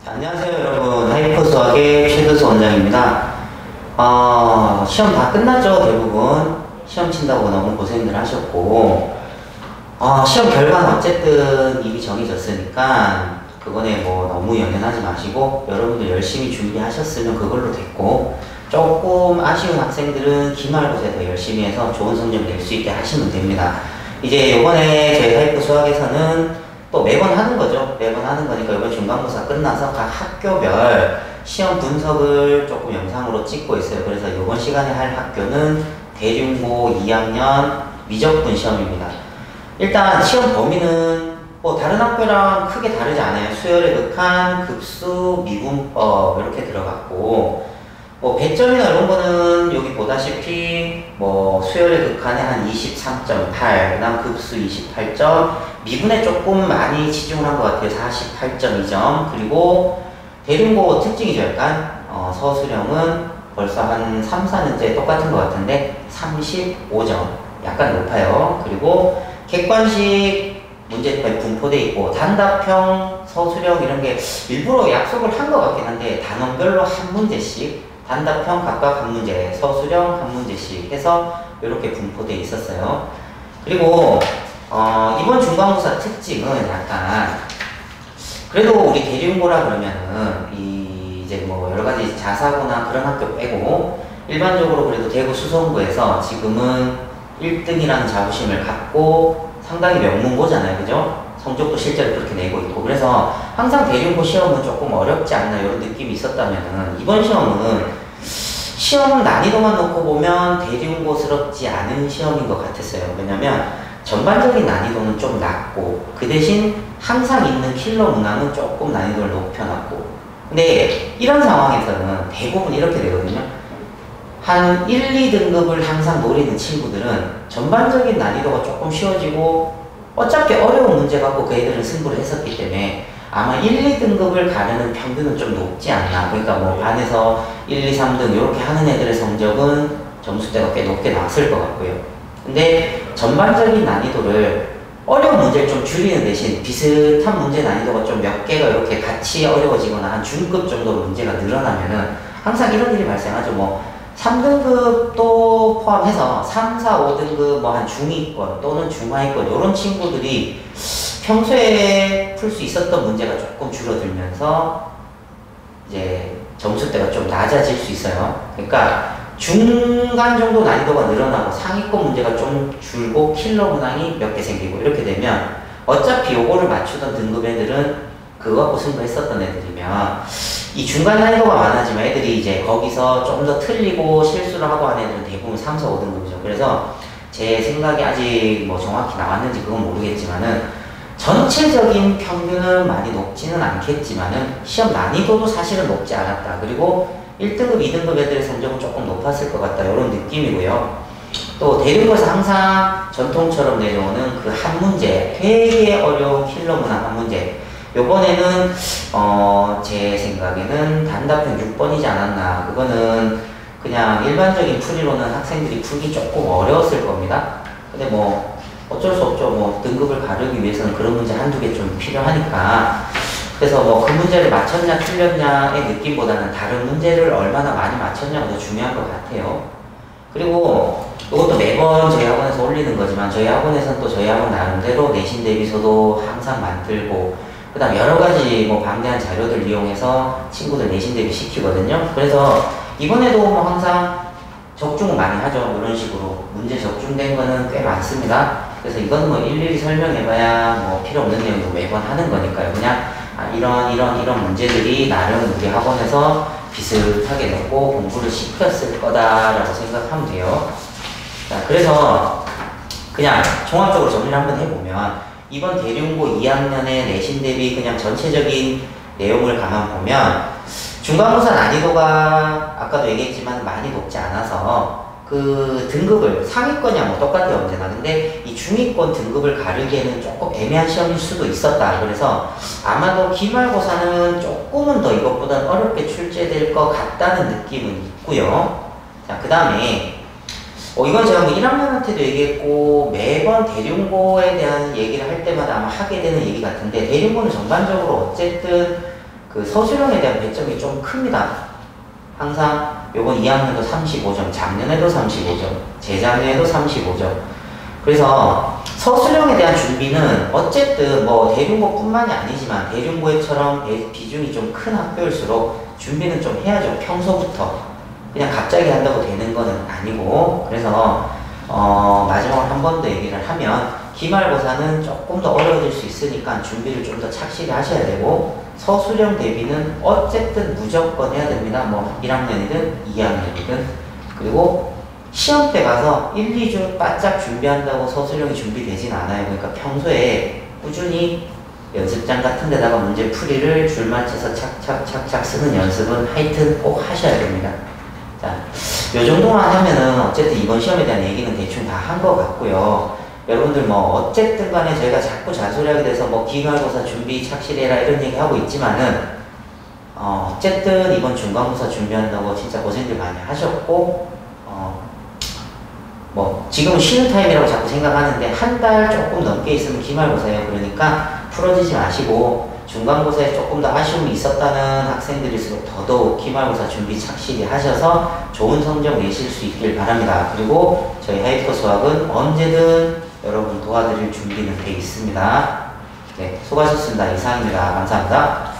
안녕하세요 여러분, 하이퍼 수학의 최두수 원장입니다. 시험 다 끝났죠. 대부분 시험 친다고 너무 고생들 하셨고, 시험 결과는 어쨌든 이미 정해졌으니까 그거에 뭐 너무 연연하지 마시고 여러분들 열심히 준비하셨으면 그걸로 됐고, 조금 아쉬운 학생들은 기말고사 더 열심히 해서 좋은 성적 낼 수 있게 하시면 됩니다. 이제 요번에 저희 하이퍼 수학에서는 또 매번 하는 거죠. 매번 하는 거니까 이번 중간고사 끝나서 각 학교별 시험 분석을 조금 영상으로 찍고 있어요. 그래서 이번 시간에 할 학교는 대중고 2학년 미적분 시험입니다. 일단 시험 범위는 뭐 다른 학교랑 크게 다르지 않아요. 수열의 극한, 급수, 미분법 이렇게 들어갔고, 뭐 배점이나 이런 거는 여기 보다시피 뭐 수열의 극한에 한 23.8, 그 다음 급수 28점, 미분에 조금 많이 치중을 한 것 같아요. 48.2점. 그리고 대중고 특징이죠. 약간 서술형은 벌써 한 3, 4년째 똑같은 것 같은데 35점, 약간 높아요. 그리고 객관식 문제 분포돼 있고 단답형, 서술형 이런 게 일부러 약속을 한 것 같긴 한데 단원별로 한 문제씩, 단답형 각각 한 문제, 서술형 한 문제씩 해서 이렇게 분포돼 있었어요. 그리고 이번 중간고사 특징은 약간, 그래도 우리 대중고라 그러면은 이제 뭐 여러 가지 자사고나 그런 학교 빼고 일반적으로 그래도 대구 수성구에서 지금은 1등이라는 자부심을 갖고 상당히 명문고잖아요. 그죠? 성적도 실제로 그렇게 내고 있고, 그래서 항상 대중고 시험은 조금 어렵지 않나 이런 느낌이 있었다면은 이번 시험은 시험 난이도만 놓고 보면 대중고스럽지 않은 시험인 것 같았어요. 왜냐면 전반적인 난이도는 좀 낮고 그 대신 항상 있는 킬러 문항은 조금 난이도를 높여놨고, 근데 이런 상황에서는 대부분 이렇게 되거든요. 한 1, 2등급을 항상 노리는 친구들은 전반적인 난이도가 조금 쉬워지고 어차피 어려운 문제 갖고 그 애들은 승부를 했었기 때문에 아마 1, 2등급을 가르는 평균은 좀 높지 않나. 그러니까 뭐 반에서 1, 2, 3등 이렇게 하는 애들의 성적은 점수대가 꽤 높게 나왔을 것 같고요. 근데 전반적인 난이도를 어려운 문제를 좀 줄이는 대신 비슷한 문제 난이도가 좀 몇 개가 이렇게 같이 어려워지거나 한 중급 정도로 문제가 늘어나면은 항상 이런 일이 발생하죠. 뭐 3등급도 포함해서 3, 4, 5등급 뭐 한 중위권 또는 중하위권 이런 친구들이 평소에 풀 수 있었던 문제가 조금 줄어들면서 이제 점수대가 좀 낮아질 수 있어요. 그러니까 중간 정도 난이도가 늘어나고 상위권 문제가 좀 줄고 킬러 문항이 몇 개 생기고 이렇게 되면 어차피 요거를 맞추던 등급 애들은 그거 갖고 승부했었던 애들이면 이 중간 난이도가 많아지면 애들이 이제 거기서 좀 더 틀리고 실수를 하고 하는 애들은 대부분 3, 4, 5등급이죠. 그래서 제 생각이 아직 뭐 정확히 나왔는지 그건 모르겠지만은 전체적인 평균은 많이 높지는 않겠지만은 시험 난이도도 사실은 높지 않았다. 그리고 1등급, 2등급 애들의 성적은 조금 높았을 것 같다. 이런 느낌이고요. 또 대중고에서 항상 전통처럼 내려오는 그 한 문제, 되게 어려운 킬러 문항 한 문제. 요번에는 제 생각에는 단답형 6번이지 않았나. 그거는 그냥 일반적인 풀이로는 학생들이 풀기 조금 어려웠을 겁니다. 근데 뭐 어쩔 수 없죠. 뭐 등급을 가르기 위해서는 그런 문제 한두 개 좀 필요하니까. 그래서 뭐 그 문제를 맞췄냐 틀렸냐의 느낌보다는 다른 문제를 얼마나 많이 맞췄냐가 더 중요한 것 같아요. 그리고 이것도 매번 저희 학원에서 올리는 거지만 저희 학원에서는 또 저희 학원 나름대로 내신 대비서도 항상 만들고, 그 다음 여러 가지 뭐 방대한 자료들 이용해서 친구들 내신 대비 시키거든요. 그래서 이번에도 뭐 항상 적중을 많이 하죠. 이런 식으로 문제 적중된 거는 꽤 많습니다. 그래서 이건 뭐 일일이 설명해봐야 뭐 필요 없는 내용도 매번 하는 거니까요. 그냥 이런 문제들이 나름 우리 학원에서 비슷하게 냈고 공부를 시켰을 거다라고 생각하면 돼요. 자, 그래서 그냥 종합적으로 정리를 한번 해보면 이번 대중고 2학년의 내신 대비 그냥 전체적인 내용을 가만 보면 중간고사 난이도가 아까도 얘기했지만 많이 높지 않아서 그 등급을 상위권이야 뭐 똑같아요 언제나. 근데 이 중위권 등급을 가르기에는 조금 애매한 시험일 수도 있었다. 그래서 아마도 기말고사는 조금은 더 이것보다는 어렵게 출제될 것 같다는 느낌은 있고요. 자, 그 다음에 이건 제가 뭐 1학년한테도 얘기했고 매번 대중고에 대한 얘기를 할 때마다 아마 하게 되는 얘기 같은데, 대중고는 전반적으로 어쨌든 그 서술형에 대한 배점이 좀 큽니다. 항상 요번 2학년도 35점, 작년에도 35점, 재작년에도 35점. 그래서 서술형에 대한 준비는 어쨌든 뭐 대중고뿐만이 아니지만 대중고에처럼 비중이 좀 큰 학교일수록 준비는 좀 해야죠. 평소부터. 그냥 갑자기 한다고 되는 거는 아니고. 그래서 마지막으로 한 번 더 얘기를 하면 기말고사는 조금 더 어려워질 수 있으니까 준비를 좀 더 착실히 하셔야 되고, 서술형 대비는 어쨌든 무조건 해야 됩니다. 뭐 1학년이든 2학년이든. 그리고 시험 때 가서 1, 2주 바짝 준비한다고 서술형이 준비되진 않아요. 그러니까 평소에 꾸준히 연습장 같은 데다가 문제 풀이를 줄 맞춰서 착착착착 쓰는 연습은 하여튼 꼭 하셔야 됩니다. 자, 요 정도만 하면은 어쨌든 이번 시험에 대한 얘기는 대충 다 한 것 같고요. 여러분들 뭐 어쨌든 간에 저희가 자꾸 잔소리하게 돼서 뭐 기말고사 준비 착실해라 이런 얘기 하고 있지만은 어쨌든 이번 중간고사 준비한다고 진짜 고생들 많이 하셨고, 뭐 지금은 쉬는 타임이라고 자꾸 생각하는데 한 달 조금 넘게 있으면 기말고사예요. 그러니까 풀어지지 마시고 중간고사에 조금 더 아쉬움이 있었다는 학생들일수록 더더욱 기말고사 준비 착실히 하셔서 좋은 성적 내실 수 있길 바랍니다. 그리고 저희 하이퍼 수학은 언제든 여러분 도와드릴 준비는 돼 있습니다. 네, 수고하셨습니다. 이상입니다. 감사합니다.